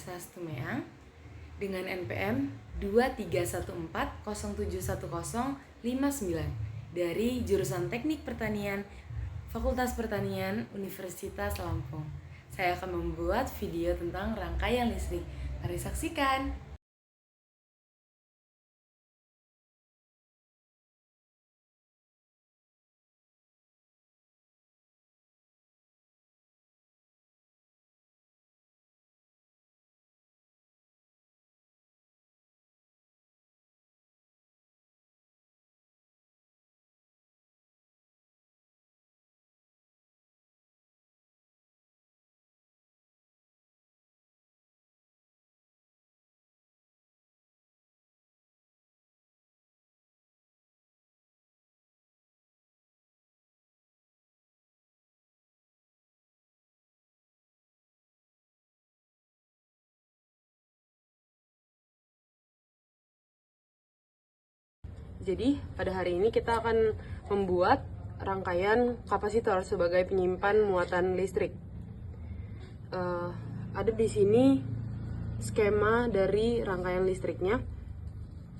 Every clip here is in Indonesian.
Swastiastu dengan NPM 2314071059 dari jurusan Teknik Pertanian Fakultas Pertanian Universitas Lampung. Saya akan membuat video tentang rangkaian listrik. Mari saksikan. Jadi pada hari ini kita akan membuat rangkaian kapasitor sebagai penyimpan muatan listrik. Ada di sini skema dari rangkaian listriknya.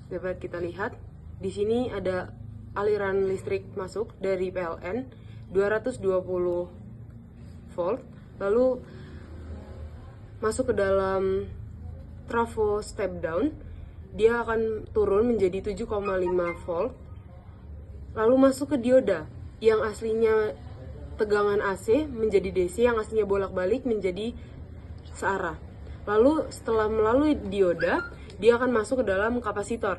Dapat kita lihat di sini ada aliran listrik masuk dari PLN 220 volt, lalu masuk ke dalam trafo step down. Dia akan turun menjadi 7,5 volt, lalu masuk ke dioda yang aslinya tegangan AC menjadi DC, yang aslinya bolak-balik menjadi searah. Lalu setelah melalui dioda, dia akan masuk ke dalam kapasitor.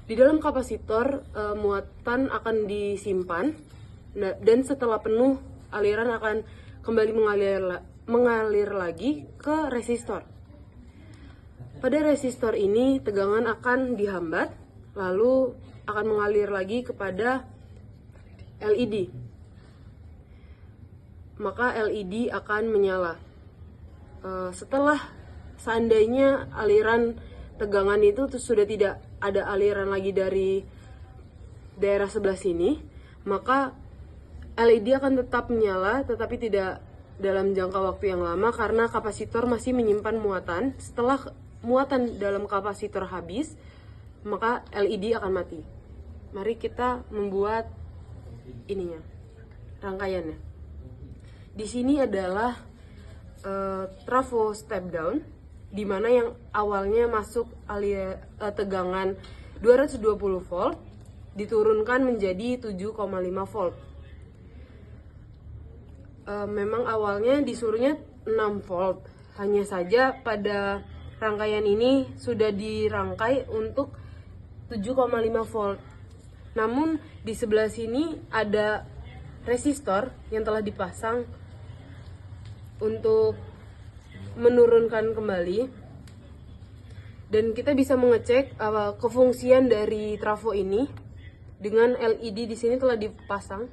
Di dalam kapasitor, muatan akan disimpan, dan setelah penuh, aliran akan kembali mengalir lagi ke resistor. Pada resistor ini tegangan akan dihambat, lalu akan mengalir lagi kepada LED. Maka LED akan menyala. Setelah seandainya aliran tegangan itu sudah tidak ada aliran lagi dari daerah sebelah sini, maka LED akan tetap menyala, tetapi tidak dalam jangka waktu yang lama karena kapasitor masih menyimpan muatan. Setelah muatan dalam kapasitor habis, maka LED akan mati. Mari kita membuat ininya, rangkaiannya. Di sini adalah trafo step down, di mana yang awalnya masuk tegangan 220 volt diturunkan menjadi 7,5 volt. Memang awalnya disuruhnya 6 volt, hanya saja pada rangkaian ini sudah dirangkai untuk 7,5 volt. Namun di sebelah sini ada resistor yang telah dipasang untuk menurunkan kembali. Dan kita bisa mengecek kefungsian dari trafo ini dengan LED di sini telah dipasang.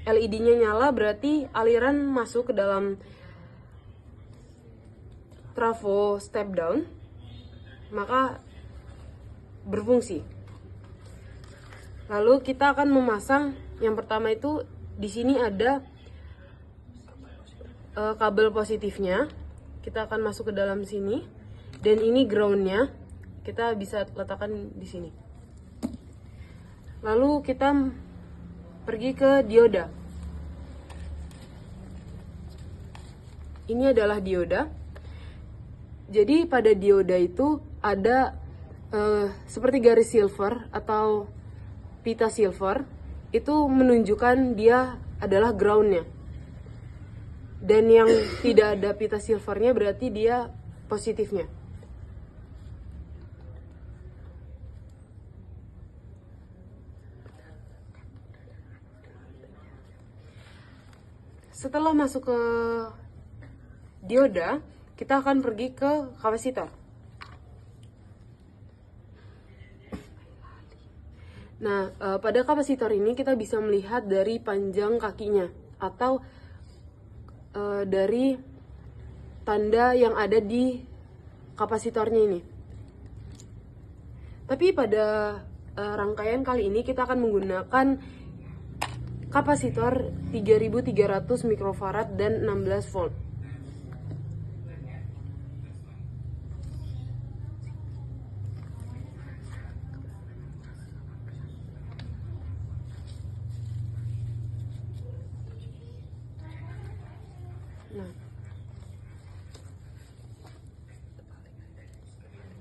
LED-nya nyala, berarti aliran masuk ke dalam trafo step down, maka berfungsi. Lalu kita akan memasang yang pertama itu di sini ada kabel positifnya. Kita akan masuk ke dalam sini, dan ini groundnya kita bisa letakkan di sini. Lalu kita pergi ke dioda. Ini adalah dioda. Jadi pada dioda itu ada seperti garis silver atau pita silver, itu menunjukkan dia adalah groundnya. Dan yang tidak ada pita silvernya berarti dia positifnya. Setelah masuk ke dioda, kita akan pergi ke kapasitor. Nah, pada kapasitor ini kita bisa melihat dari panjang kakinya atau dari tanda yang ada di kapasitornya ini. Tapi pada rangkaian kali ini kita akan menggunakan kapasitor 3300 mikrofarad dan 16 volt.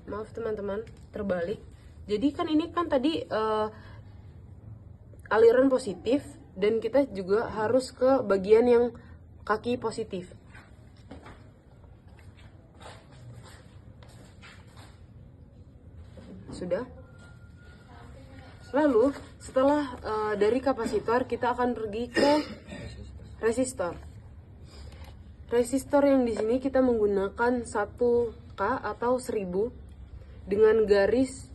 maaf teman-teman, terbalik. Jadi kan ini kan tadi aliran positif, dan kita juga harus ke bagian yang kaki positif. Sudah. Lalu setelah dari kapasitor, kita akan pergi ke resistor. Resistor yang di sini kita menggunakan 1K atau 1000 dengan garis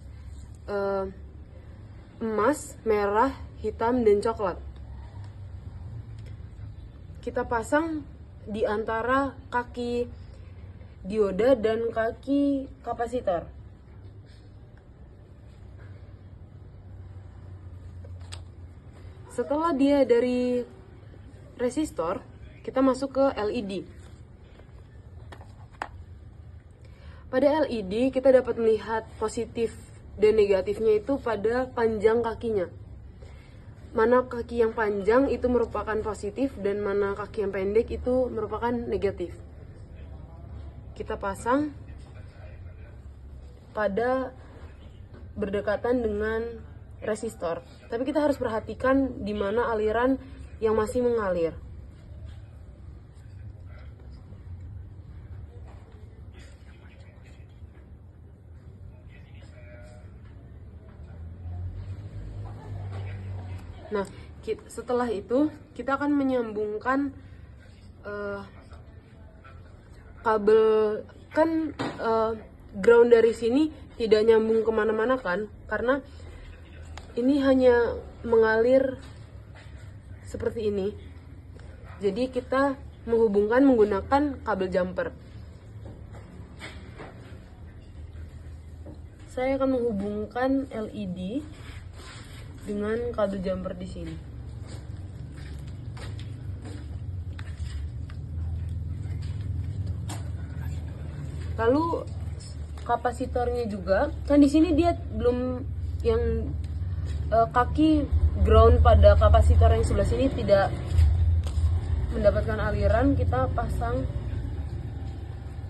emas, merah, hitam, dan coklat. Kita pasang di antara kaki dioda dan kaki kapasitor. Setelah dia dari resistor, kita masuk ke LED. Pada LED kita dapat melihat positif dan negatifnya itu pada panjang kakinya. Mana kaki yang panjang itu merupakan positif, dan mana kaki yang pendek itu merupakan negatif. Kita pasang pada berdekatan dengan resistor. Tapi kita harus perhatikan di mana aliran yang masih mengalir. Nah, setelah itu kita akan menyambungkan kabel. Kan ground dari sini tidak nyambung kemana-mana kan, karena ini hanya mengalir seperti ini. Jadi kita menghubungkan menggunakan kabel jumper. Saya akan menghubungkan LED dengan kabel jumper di sini. Lalu kapasitornya juga, kan di sini dia belum yang kaki ground pada kapasitor yang sebelah sini tidak mendapatkan aliran. Kita pasang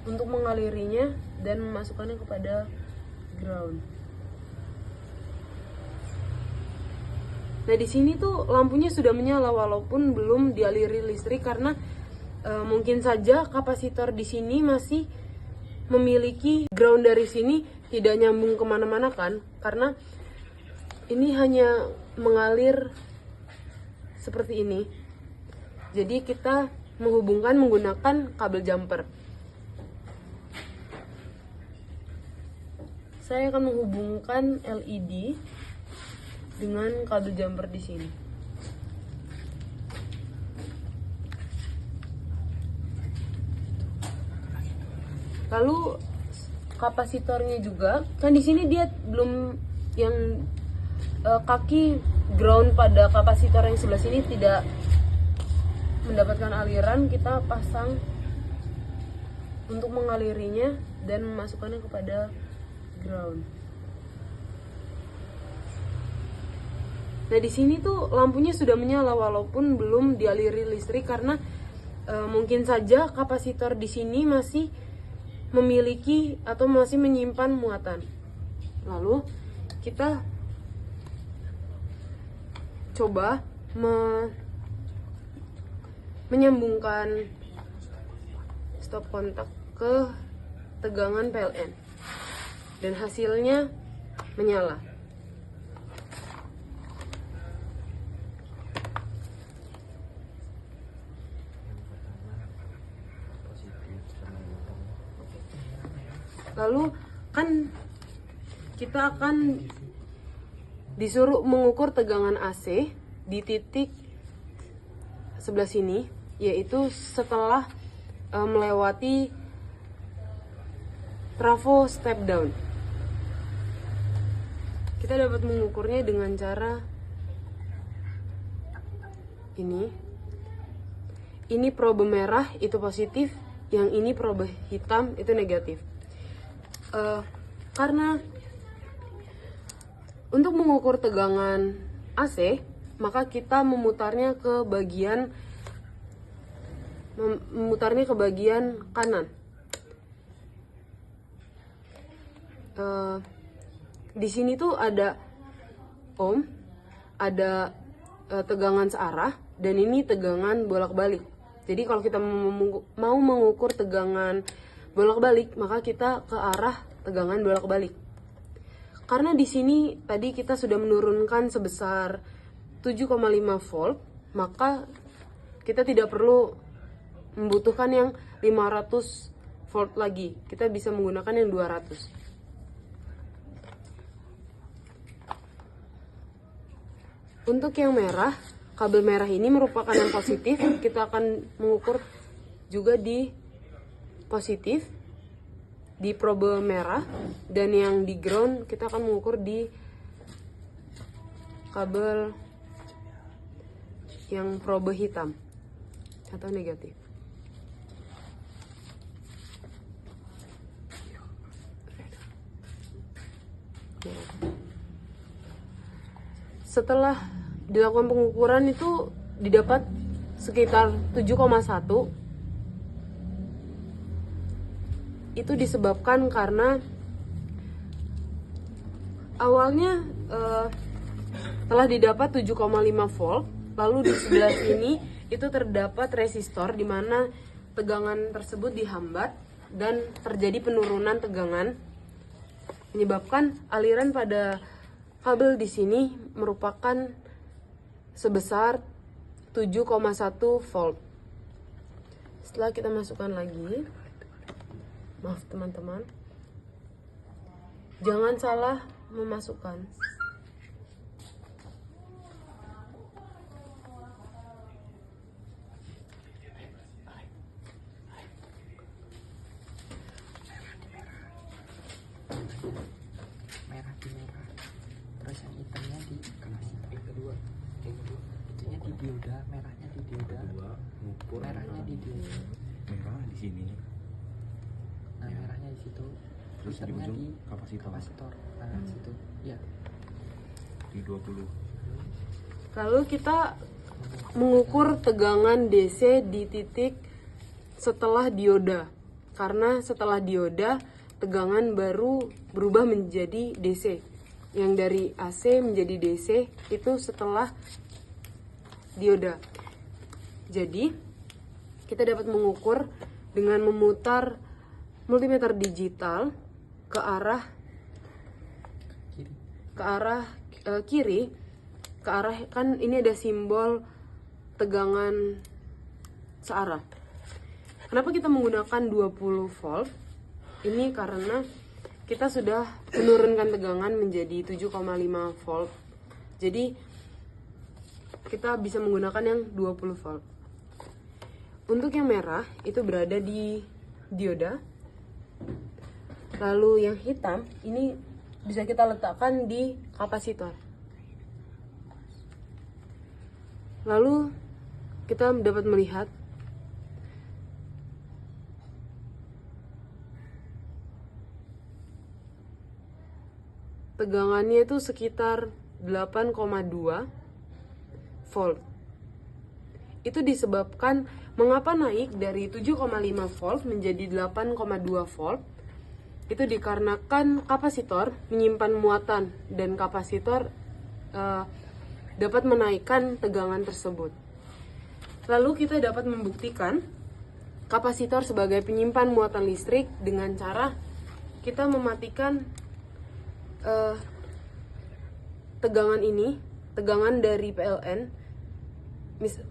untuk mengalirinya dan memasukkannya kepada ground. Nah, di sini tuh lampunya sudah menyala walaupun belum dialiri listrik, karena mungkin saja kapasitor di sini masih memiliki ground dari sini tidak nyambung kemana-mana kan, karena ini hanya mengalir seperti ini. Jadi kita menghubungkan menggunakan kabel jumper. Saya akan menghubungkan LED dengan kabel jumper di sini. Lalu kapasitornya juga, kan di sini dia belum yang kaki ground pada kapasitor yang sebelah sini tidak mendapatkan aliran. Kita pasang untuk mengalirinya dan memasukkannya kepada ground. Nah, di sini tuh lampunya sudah menyala walaupun belum dialiri listrik, karena mungkin saja kapasitor di sini masih memiliki atau masih menyimpan muatan. Lalu kita coba menyambungkan stop kontak ke tegangan PLN, dan hasilnya menyala. Lalu kan kita akan disuruh mengukur tegangan AC di titik sebelah sini, yaitu setelah melewati trafo step down. Kita dapat mengukurnya dengan cara ini. Ini probe merah itu positif, yang ini probe hitam itu negatif. Karena untuk mengukur tegangan AC, maka kita memutarnya ke bagian kanan. di sini tuh ada ohm, ada tegangan searah, dan ini tegangan bolak-balik. Jadi kalau kita mau mengukur tegangan bolak-balik, maka kita ke arah tegangan bolak-balik. Karena di sini tadi kita sudah menurunkan sebesar 7,5 volt, maka kita tidak perlu membutuhkan yang 500 volt lagi. Kita bisa menggunakan yang 200. Untuk yang merah, kabel merah ini merupakan yang positif. Kita akan mengukur juga di positif, di probe merah, dan yang di ground kita akan mengukur di kabel yang probe hitam atau negatif. Setelah dilakukan pengukuran itu didapat sekitar 7,1. Itu disebabkan karena awalnya telah didapat 7,5 volt, lalu di sebelah sini itu terdapat resistor di mana tegangan tersebut dihambat dan terjadi penurunan tegangan, menyebabkan aliran pada kabel di sini merupakan sebesar 7,1 volt. Setelah kita masukkan lagi, maaf teman-teman, jangan salah memasukkan. Merah di merah, terus yang hitamnya di kapasitor yang kedua, itunya di dioda, merahnya di dioda, merahnya di dioda, merah di sini, nah merahnya di situ, terus di hitamnya ujung di kapasitor nah situ, ya. di 20. Lalu kita mengukur tegangan DC di titik setelah dioda. Karena setelah dioda, tegangan baru berubah menjadi DC. Yang dari AC menjadi DC itu setelah dioda. Jadi, kita dapat mengukur dengan memutar multimeter digital ke arah kiri, ke arah, kan ini ada simbol tegangan searah. Kenapa kita menggunakan 20 volt? Ini karena kita sudah menurunkan tegangan menjadi 7,5 volt. Jadi kita bisa menggunakan yang 20 volt. Untuk yang merah itu berada di dioda. Lalu yang hitam ini bisa kita letakkan di kapasitor. Lalu kita dapat melihat tegangannya itu sekitar 8,2 volt. Itu disebabkan mengapa naik dari 7,5 volt menjadi 8,2 volt. Itu dikarenakan kapasitor menyimpan muatan dan kapasitor dapat menaikkan tegangan tersebut. Lalu kita dapat membuktikan kapasitor sebagai penyimpan muatan listrik dengan cara kita mematikan tegangan ini, tegangan dari PLN.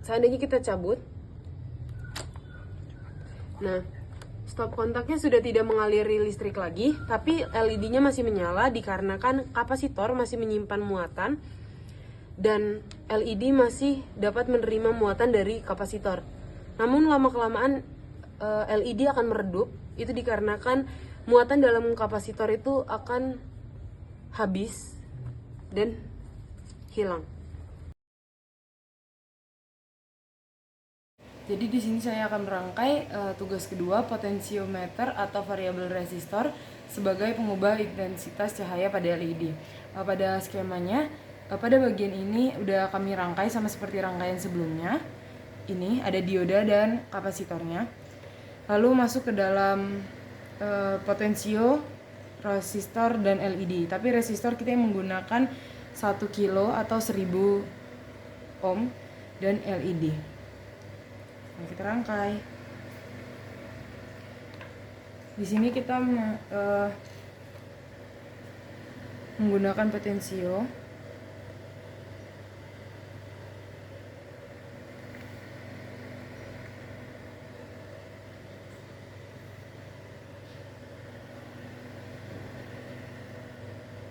Seandainya kita cabut, nah stop kontaknya sudah tidak mengaliri listrik lagi, tapi LED-nya masih menyala dikarenakan kapasitor masih menyimpan muatan dan LED masih dapat menerima muatan dari kapasitor. Namun lama-kelamaan LED akan meredup, itu dikarenakan muatan dalam kapasitor itu akan habis dan hilang. Jadi di sini saya akan merangkai tugas kedua, potensiometer atau variabel resistor sebagai pengubah intensitas cahaya pada LED. Pada skemanya, pada bagian ini udah kami rangkai sama seperti rangkaian sebelumnya. Ini ada dioda dan kapasitornya. Lalu masuk ke dalam potensio resistor dan LED. Tapi resistor kita yang menggunakan 1 kilo atau 1000 ohm dan LED. Nah, kita rangkai. Di sini kita menggunakan potensio.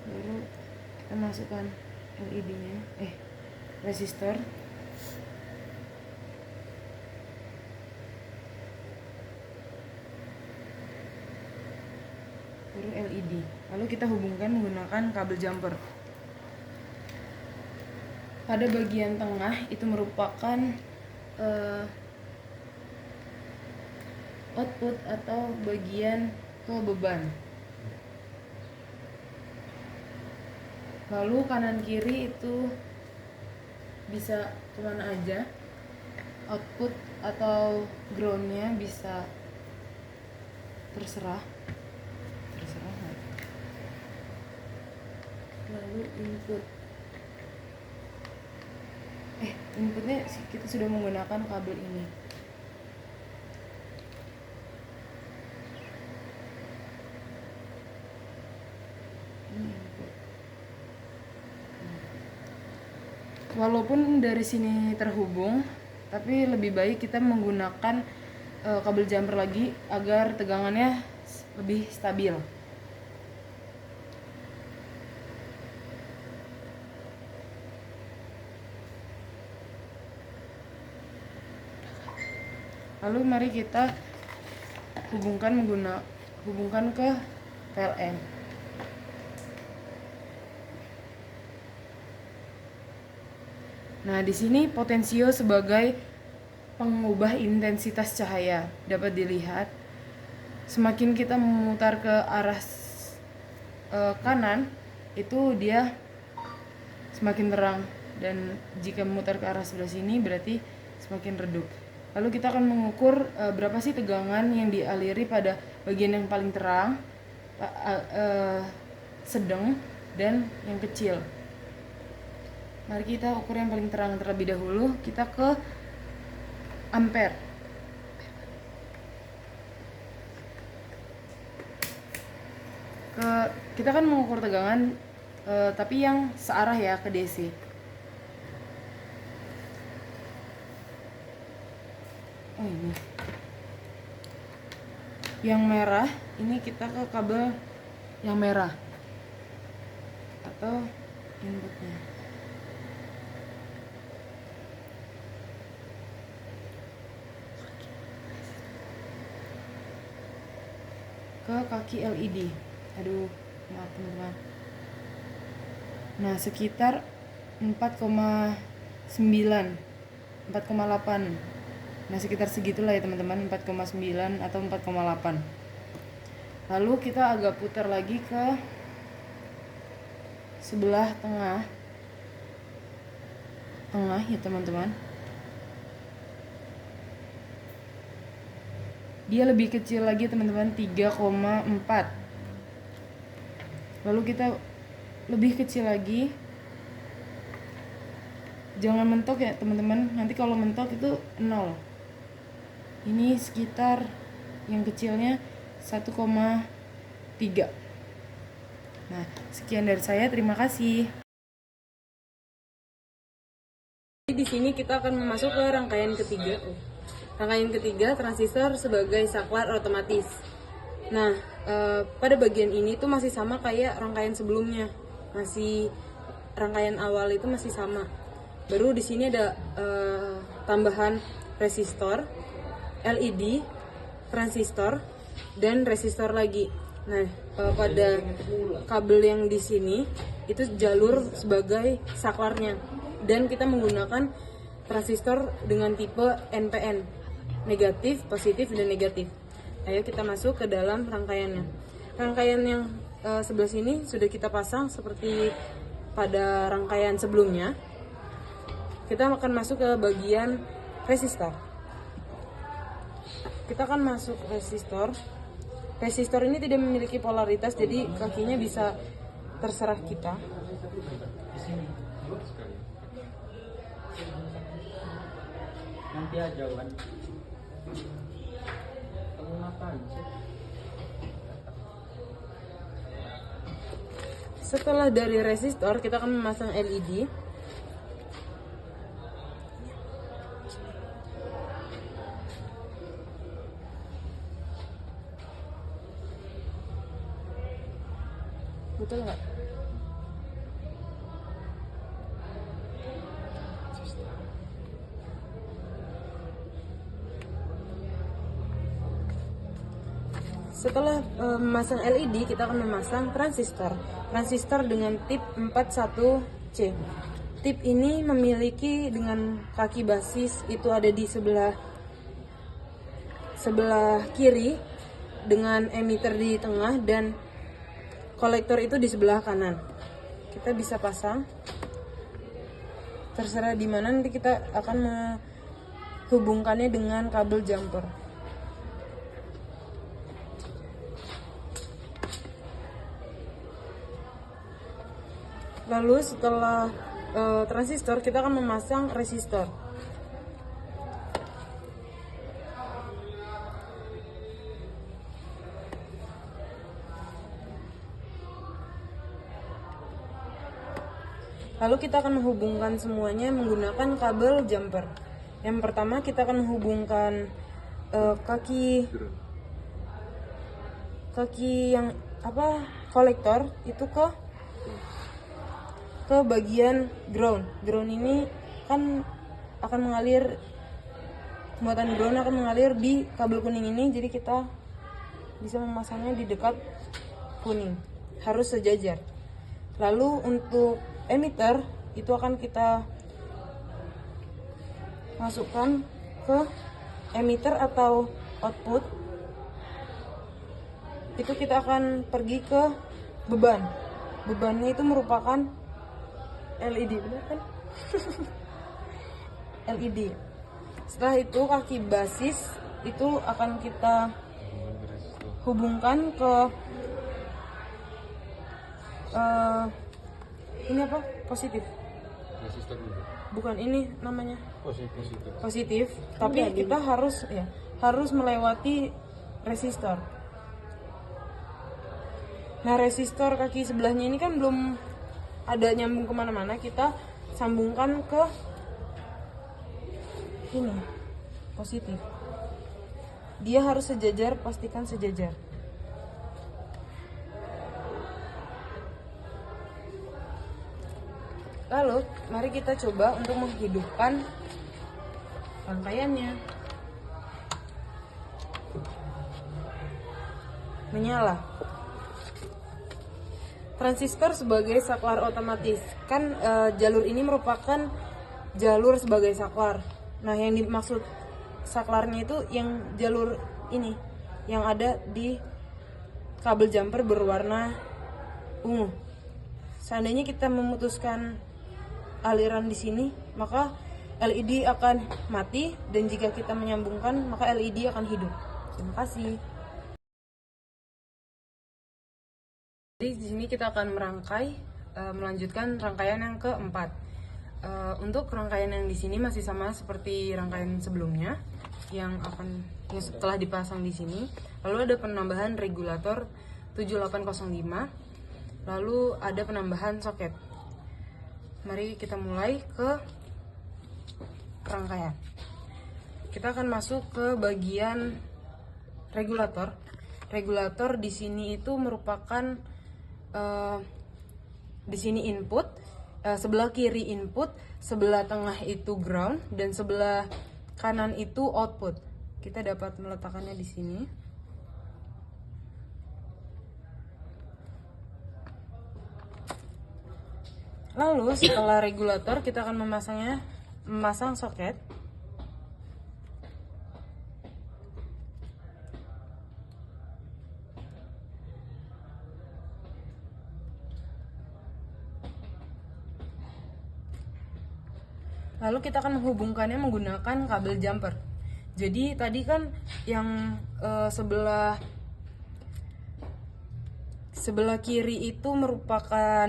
Lalu kita masukkan LED-nya, resistor. Baru LED. Lalu kita hubungkan menggunakan kabel jumper. Pada bagian tengah itu merupakan output atau bagian ke beban. Lalu kanan kiri itu bisa kemana aja. Output atau groundnya bisa terserah. Lalu inputnya kita sudah menggunakan kabel ini. Ini input. Walaupun dari sini terhubung, tapi lebih baik kita menggunakan kabel jumper lagi agar tegangannya lebih stabil. Lalu mari kita hubungkan ke PLN. Nah, di sini potensio sebagai pengubah intensitas cahaya dapat dilihat. Semakin kita memutar ke arah kanan, itu dia semakin terang, dan jika memutar ke arah sebelah sini berarti semakin redup. Lalu kita akan mengukur berapa sih tegangan yang dialiri pada bagian yang paling terang, sedang, dan yang kecil. Mari kita ukur yang paling terang terlebih dahulu. Kita ke ampere. Kita kan mengukur tegangan tapi yang searah ya, ke DC. Oh, ini yang merah, ini kita ke kabel yang merah atau inputnya. Ke kaki LED. Aduh, maaf teman-teman. Nah, sekitar 4,9, 4,8. Nah, sekitar segitulah ya teman-teman, 4,9 atau 4,8. Lalu kita agak putar lagi ke sebelah tengah ya teman-teman. Dia lebih kecil lagi teman-teman, 3,4. Lalu kita lebih kecil lagi. Jangan mentok ya teman-teman, nanti kalau mentok itu 0. Ini sekitar yang kecilnya 1,3. Nah, sekian dari saya, terima kasih. Di sini kita akan masuk ke rangkaian ketiga. Rangkaian ketiga, transistor sebagai saklar otomatis. Nah, pada bagian ini tuh masih sama kayak rangkaian sebelumnya. Rangkaian awal itu masih sama. Baru di sini ada tambahan resistor, LED, transistor, dan resistor lagi. Nah, pada kabel yang di sini itu jalur sebagai saklarnya, dan kita menggunakan transistor dengan tipe NPN, negatif, positif, dan negatif. Ayo kita masuk ke dalam rangkaiannya. Rangkaian yang sebelah sini sudah kita pasang seperti pada rangkaian sebelumnya. Kita akan masuk ke bagian resistor. Kita akan masuk resistor. Resistor ini tidak memiliki polaritas, jadi kakinya bisa terserah kita. Nanti aja kan. Kamu ngapain sih? Setelah dari resistor, kita akan memasang LED. Betul nggak? Setelah memasang LED, kita akan memasang transistor. Transistor dengan tip 41C. Tip ini memiliki dengan kaki basis itu ada di sebelah kiri dengan emitter di tengah dan kolektor itu di sebelah kanan. Kita bisa pasang. Terserah di mana, nanti kita akan menghubungkannya dengan kabel jumper. Lalu setelah transistor, kita akan memasang resistor. Lalu kita akan menghubungkan semuanya menggunakan kabel jumper. Yang pertama kita akan menghubungkan kaki yang kolektor itu ke bagian ground. Ground ini kan akan mengalir, muatan ground akan mengalir di kabel kuning ini, jadi kita bisa memasangnya di dekat kuning, harus sejajar. Lalu untuk emitter itu akan kita masukkan ke emitter atau output. Itu kita akan pergi ke beban. Bebannya itu merupakan LED, benar kan? LED. Setelah itu kaki basis itu akan kita hubungkan ke ini apa? Positif. Resistor dulu. Bukan, ini namanya Positif. positif, tapi kita harus melewati resistor. Nah, resistor kaki sebelahnya ini kan belum ada nyambung kemana-mana, kita sambungkan ke ini positif. Dia harus sejajar, pastikan sejajar. Lalu mari kita coba untuk menghidupkan rangkaiannya. Menyala. Transistor sebagai saklar otomatis. Kan jalur ini merupakan jalur sebagai saklar. Nah, yang dimaksud saklarnya itu yang jalur ini yang ada di kabel jumper berwarna ungu. Seandainya kita memutuskan aliran di sini, maka LED akan mati, dan jika kita menyambungkan, maka LED akan hidup. Terima kasih. Jadi di sini kita akan melanjutkan rangkaian yang keempat. Untuk rangkaian yang di sini masih sama seperti rangkaian sebelumnya yang setelah dipasang di sini. Lalu ada penambahan regulator 7805. Lalu ada penambahan soket. Mari kita mulai ke rangkaian. Kita akan masuk ke bagian regulator. Regulator di sini itu merupakan di sini input, sebelah kiri input, sebelah tengah itu ground, dan sebelah kanan itu output. Kita dapat meletakkannya di sini. Lalu setelah regulator kita akan memasang soket. Lalu kita akan menghubungkannya menggunakan kabel jumper. Jadi tadi kan yang sebelah sebelah kiri itu merupakan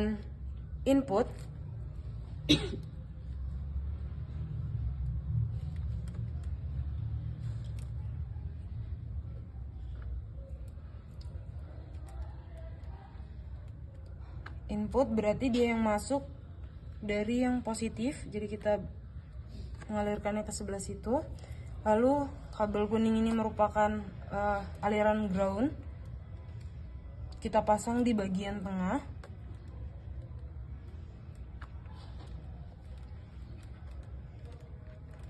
input. Input berarti dia yang masuk dari yang positif, jadi kita mengalirkannya ke sebelah situ. Lalu kabel kuning ini merupakan aliran ground, kita pasang di bagian tengah.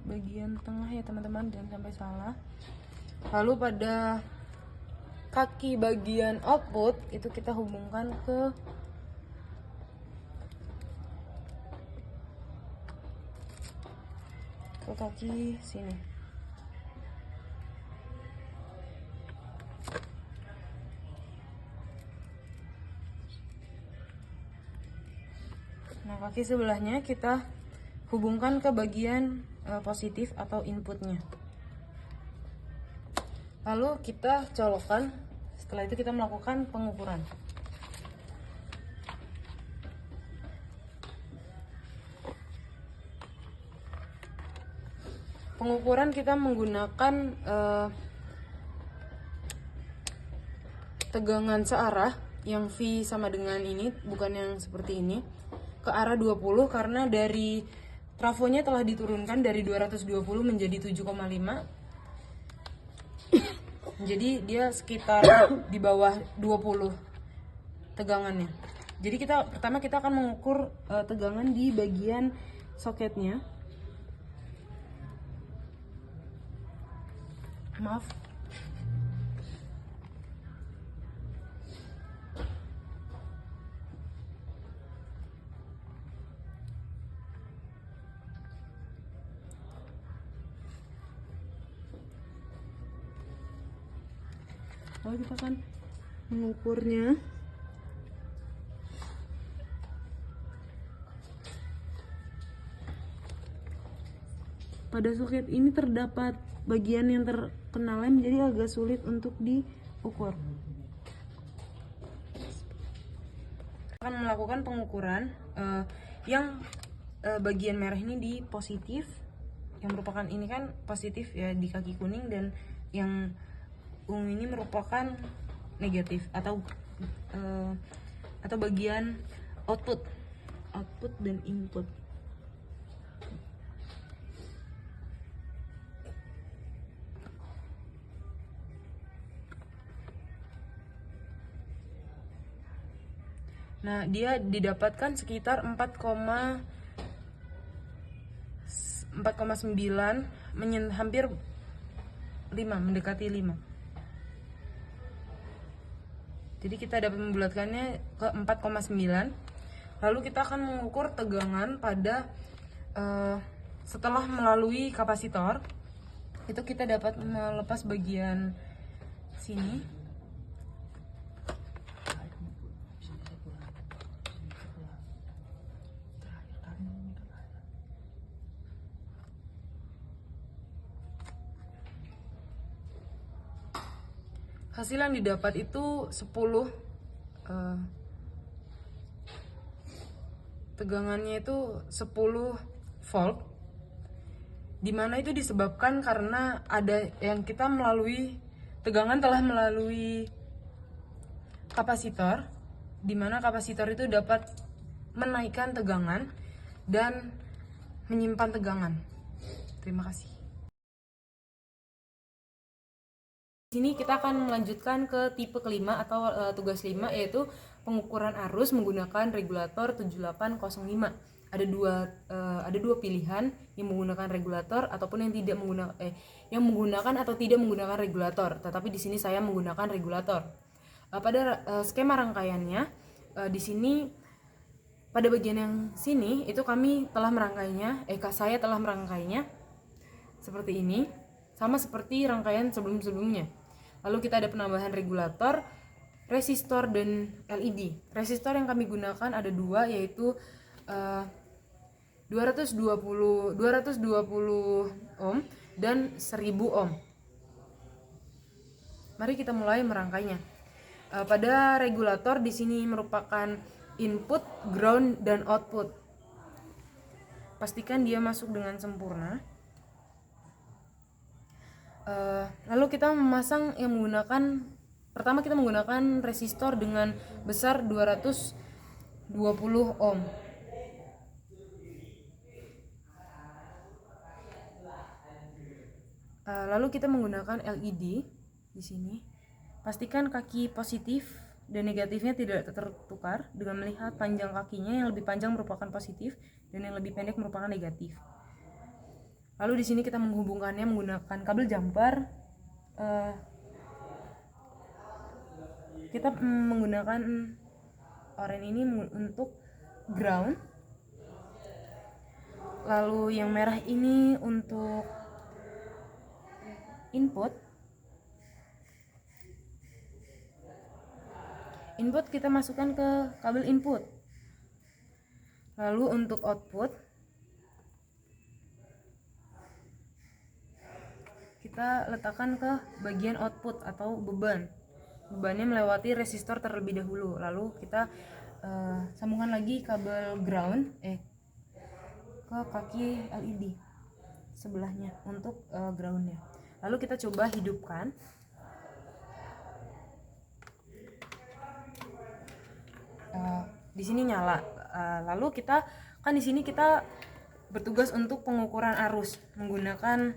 Bagian tengah ya teman-teman, jangan sampai salah. Lalu pada kaki bagian output itu kita hubungkan ke kaki sini. Nah, kaki sebelahnya kita hubungkan ke bagian positif atau inputnya. Lalu kita colokkan. Setelah itu kita melakukan pengukuran. Pengukuran kita menggunakan tegangan searah yang V sama dengan ini, bukan yang seperti ini, ke arah 20 karena dari trafonya telah diturunkan dari 220 menjadi 7,5. Jadi dia sekitar di bawah 20 tegangannya. Jadi pertama kita akan mengukur tegangan di bagian soketnya. Maaf. Lalu kita akan mengukurnya. Pada soket ini terdapat bagian yang terkena lem, jadi agak sulit untuk diukur. Akan melakukan pengukuran yang bagian merah ini di positif, yang merupakan ini kan positif ya di kaki kuning, dan yang ungu ini merupakan negatif atau bagian output dan input. Nah, dia didapatkan sekitar 4,9, hampir 5, mendekati 5. Jadi kita dapat membulatkannya ke 4,9. Lalu kita akan mengukur tegangan pada setelah melalui kapasitor. Itu kita dapat melepas bagian sini. Hasil yang didapat itu 10, tegangannya itu 10 volt, dimana itu disebabkan karena ada yang kita melalui tegangan telah melalui kapasitor, dimana kapasitor itu dapat menaikkan tegangan dan menyimpan tegangan. Terima kasih. Di sini kita akan melanjutkan ke tipe kelima atau tugas 5, yaitu pengukuran arus menggunakan regulator 7805. Ada dua pilihan, yang menggunakan regulator ataupun yang tidak menggunakan yang menggunakan atau tidak menggunakan regulator. Tetapi di sini saya menggunakan regulator. Pada skema rangkaiannya di sini pada bagian yang sini itu kami telah merangkainya, saya telah merangkainya seperti ini, sama seperti rangkaian sebelum-sebelumnya. Lalu kita ada penambahan regulator, resistor, dan LED. Resistor yang kami gunakan ada 2, yaitu 220 ohm dan 1000 ohm. Mari kita mulai merangkainya. Pada regulator di sini merupakan input, ground, dan output. Pastikan dia masuk dengan sempurna. Lalu kita memasang yang menggunakan, pertama kita menggunakan resistor dengan besar 220 ohm. Lalu kita menggunakan LED di sini. Pastikan kaki positif dan negatifnya tidak tertukar dengan melihat panjang kakinya, yang lebih panjang merupakan positif dan yang lebih pendek merupakan negatif. Lalu di sini kita menghubungkannya menggunakan kabel jumper. Kita menggunakan oranye ini untuk ground. Lalu yang merah ini untuk input. Input kita masukkan ke kabel input. Lalu untuk output kita letakkan ke bagian output atau beban. Bebannya melewati resistor terlebih dahulu. Lalu kita sambungkan lagi kabel ground ke kaki LED sebelahnya untuk groundnya. Lalu kita coba hidupkan. Di sini nyala. Lalu kita kan di sini kita bertugas untuk pengukuran arus menggunakan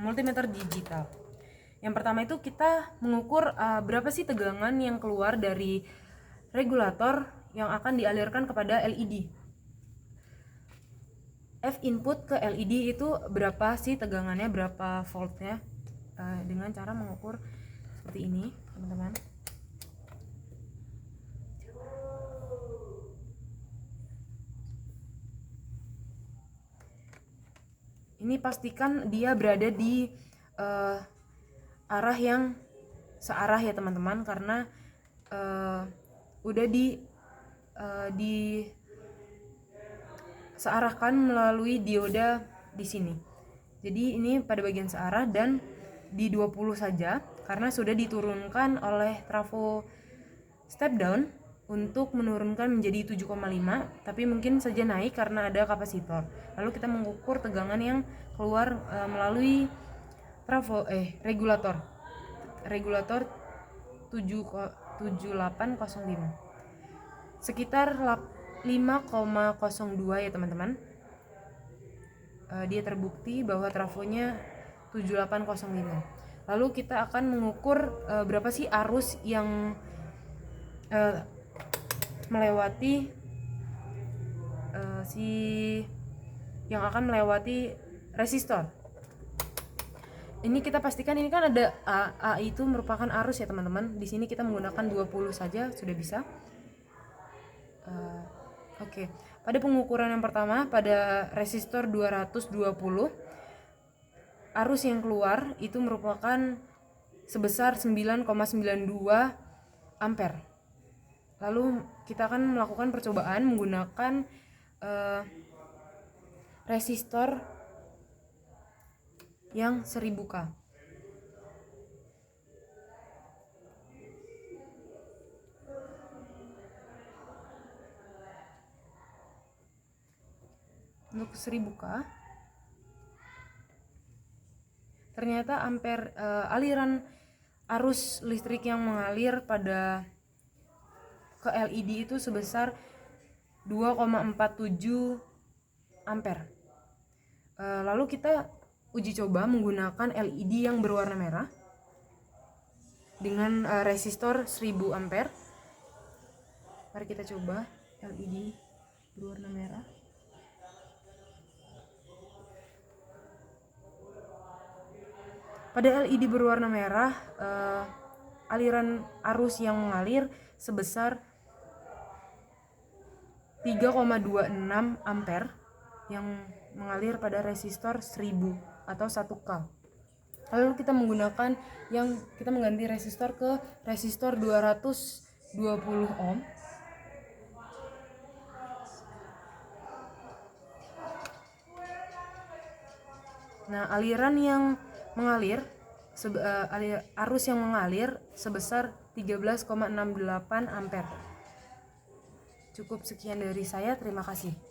multimeter digital. Yang pertama itu kita mengukur berapa sih tegangan yang keluar dari regulator yang akan dialirkan kepada LED. F input ke LED itu berapa sih tegangannya, berapa voltnya, dengan cara mengukur seperti ini, teman-teman. Ini pastikan dia berada di arah yang searah ya teman-teman, karena udah searahkan melalui dioda di sini. Jadi ini pada bagian searah dan di 20 saja karena sudah diturunkan oleh trafo step down untuk menurunkan menjadi 7,5, tapi mungkin saja naik karena ada kapasitor. Lalu kita mengukur tegangan yang keluar melalui regulator 7805 sekitar 5,02 ya teman-teman. Dia terbukti bahwa trafonya 7805. Lalu kita akan mengukur berapa sih arus yang melewati yang akan melewati resistor. Ini kita pastikan ini kan ada A itu merupakan arus ya teman-teman. Di sini kita menggunakan 20 saja sudah bisa. Oke. Pada pengukuran yang pertama pada resistor 220, arus yang keluar itu merupakan sebesar 9,92 ampere. Lalu kita akan melakukan percobaan menggunakan resistor yang 1000K. Untuk 1000K ternyata ampere aliran arus listrik yang mengalir pada ke LED itu sebesar 2,47 ampere. Lalu kita uji coba menggunakan LED yang berwarna merah dengan resistor 1000 ampere. Mari kita coba LED berwarna merah. Pada LED berwarna merah, aliran arus yang mengalir sebesar 3,26 ampere yang mengalir pada resistor 1000 atau 1K. Lalu kita mengganti resistor ke resistor 220 ohm. Nah, aliran yang mengalir arus yang mengalir sebesar 13,68 ampere. Cukup sekian dari saya, terima kasih.